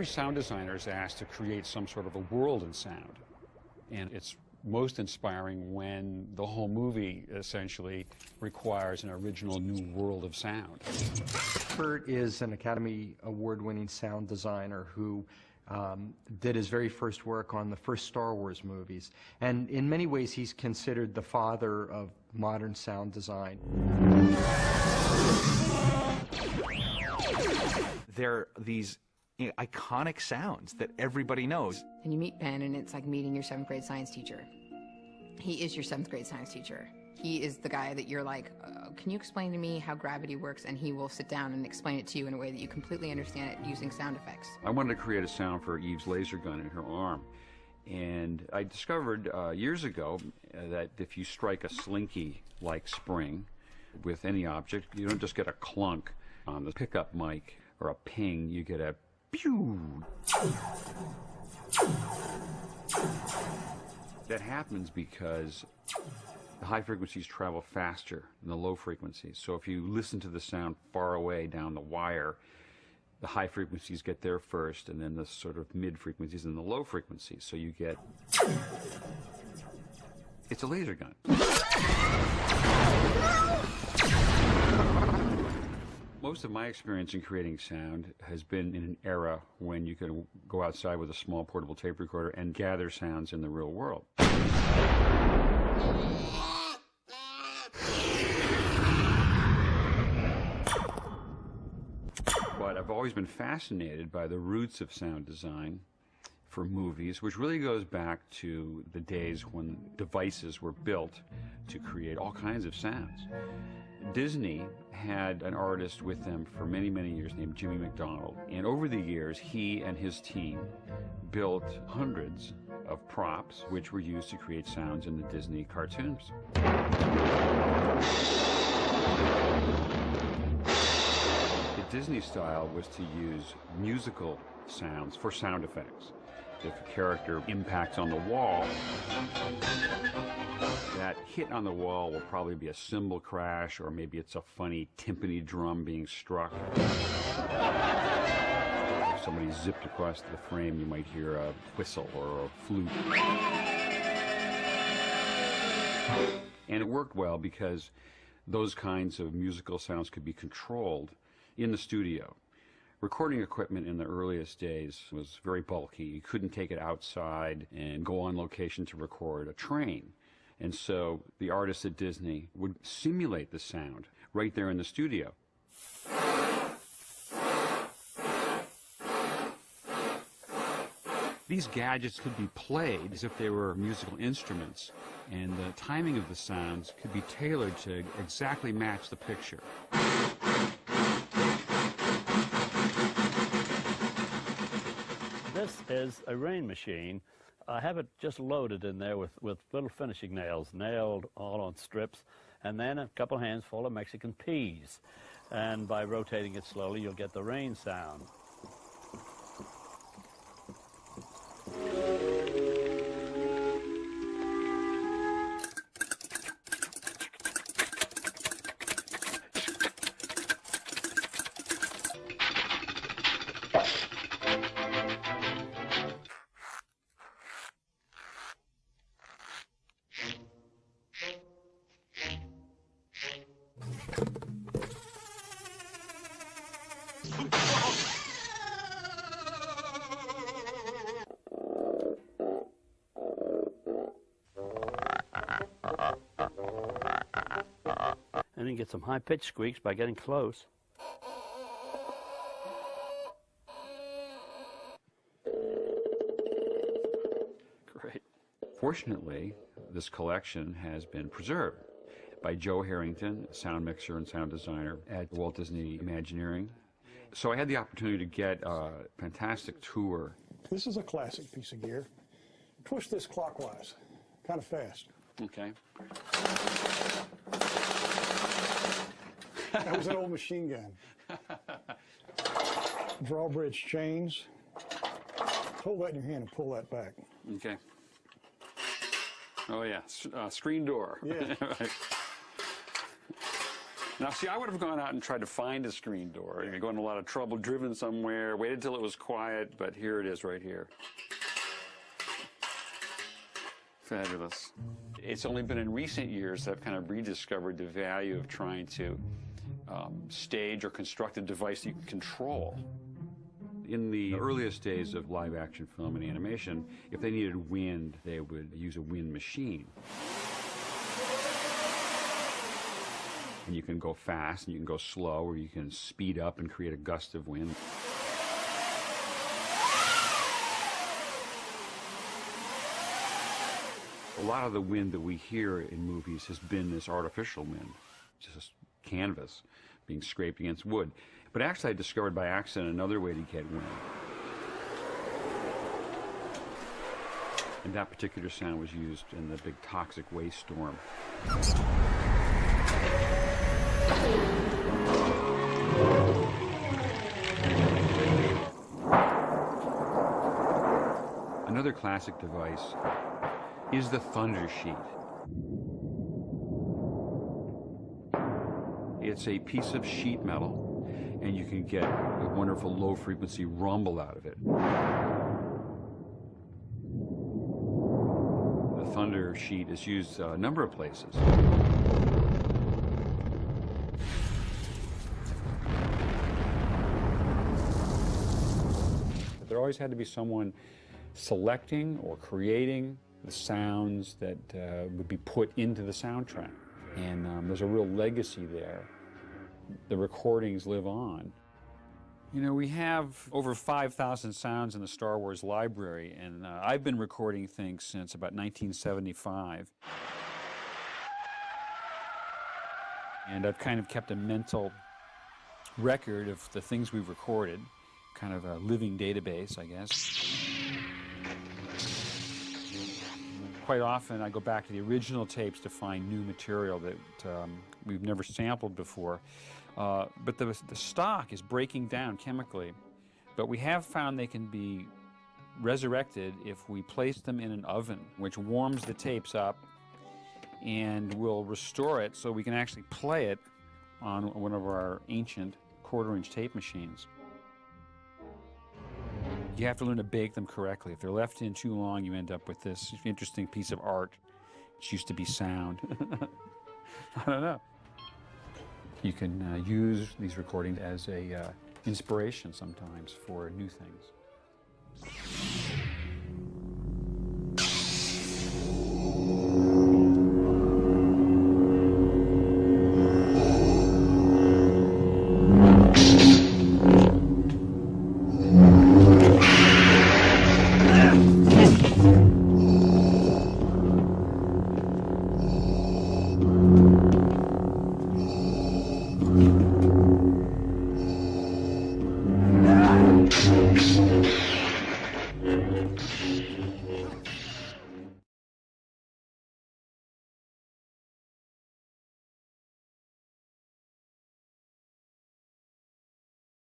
Every sound designer is asked to create some sort of a world in sound. And it's most inspiring when the whole movie essentially requires an original new world of sound. Burt is an Academy Award-winning sound designer who did his very first work on the first Star Wars movies. And in many ways, he's considered the father of modern sound design. There are these iconic sounds that everybody knows. And you meet Ben, and it's like meeting your 7th grade science teacher. He is your 7th grade science teacher. He is the guy that you're like, can you explain to me how gravity works? And he will sit down and explain it to you in a way that you completely understand it using sound effects. I wanted to create a sound for Eve's laser gun in her arm. And I discovered years ago that if you strike a slinky-like spring with any object, you don't just get a clunk on the pickup mic or a ping, you get a pew. That happens because the high frequencies travel faster than the low frequencies. So if you listen to the sound far away down the wire, the high frequencies get there first, and then the sort of mid frequencies and the low frequencies. So you get... It's a laser gun. Most of my experience in creating sound has been in an era when you could go outside with a small portable tape recorder and gather sounds in the real world. But I've always been fascinated by the roots of sound design for movies, which really goes back to the days when devices were built to create all kinds of sounds. Disney had an artist with them for many, many years named Jimmy McDonald. And over the years, he and his team built hundreds of props which were used to create sounds in the Disney cartoons. The Disney style was to use musical sounds for sound effects. If a character impacts on the wall, that hit on the wall will probably be a cymbal crash, or maybe it's a funny timpani drum being struck. If somebody zipped across the frame, you might hear a whistle or a flute. And it worked well because those kinds of musical sounds could be controlled in the studio. Recording equipment in the earliest days was very bulky. You couldn't take it outside and go on location to record a train. And so the artists at Disney would simulate the sound right there in the studio. These gadgets could be played as if they were musical instruments, and the timing of the sounds could be tailored to exactly match the picture. This is a rain machine. I have it just loaded in there with little finishing nails, nailed all on strips, and then a couple hands full of Mexican peas. And by rotating it slowly, you'll get the rain sound. And then get some high-pitched squeaks by getting close. Great. Fortunately, this collection has been preserved by Joe Harrington, a sound mixer and sound designer at Walt Disney Imagineering. So I had the opportunity to get a fantastic tour. This is a classic piece of gear. Twist this clockwise, kind of fast. Okay. That was an old machine gun. Drawbridge chains. Hold that in your hand and pull that back. Okay. Oh yeah, screen door. Yeah. Right. Now, see, I would have gone out and tried to find a screen door. You're going to a lot of trouble, driven somewhere, waited till it was quiet, but here it is right here. Fabulous. It's only been in recent years that I've kind of rediscovered the value of trying to stage or construct a device that you can control. In the earliest days of live-action film and animation, if they needed wind, they would use a wind machine. And you can go fast, and you can go slow, or you can speed up and create a gust of wind. A lot of the wind that we hear in movies has been this artificial wind, just canvas being scraped against wood. But actually I discovered by accident another way to get wind. And that particular sound was used in the big toxic waste storm. Another classic device is the thunder sheet. It's a piece of sheet metal, and you can get a wonderful low-frequency rumble out of it. The thunder sheet is used a number of places. There always had to be someone selecting or creating the sounds that would be put into the soundtrack. And there's a real legacy there. The recordings live on. You know, we have over 5,000 sounds in the Star Wars library, and I've been recording things since about 1975. And I've kind of kept a mental record of the things we've recorded, kind of a living database, I guess. Quite often I go back to the original tapes to find new material that we've never sampled before. But the stock is breaking down chemically. But we have found they can be resurrected if we place them in an oven, which warms the tapes up and will restore it so we can actually play it on one of our ancient quarter-inch tape machines. You have to learn to bake them correctly. If they're left in too long, you end up with this interesting piece of art, which used to be sound. I don't know. You can use these recordings as a inspiration sometimes for new things.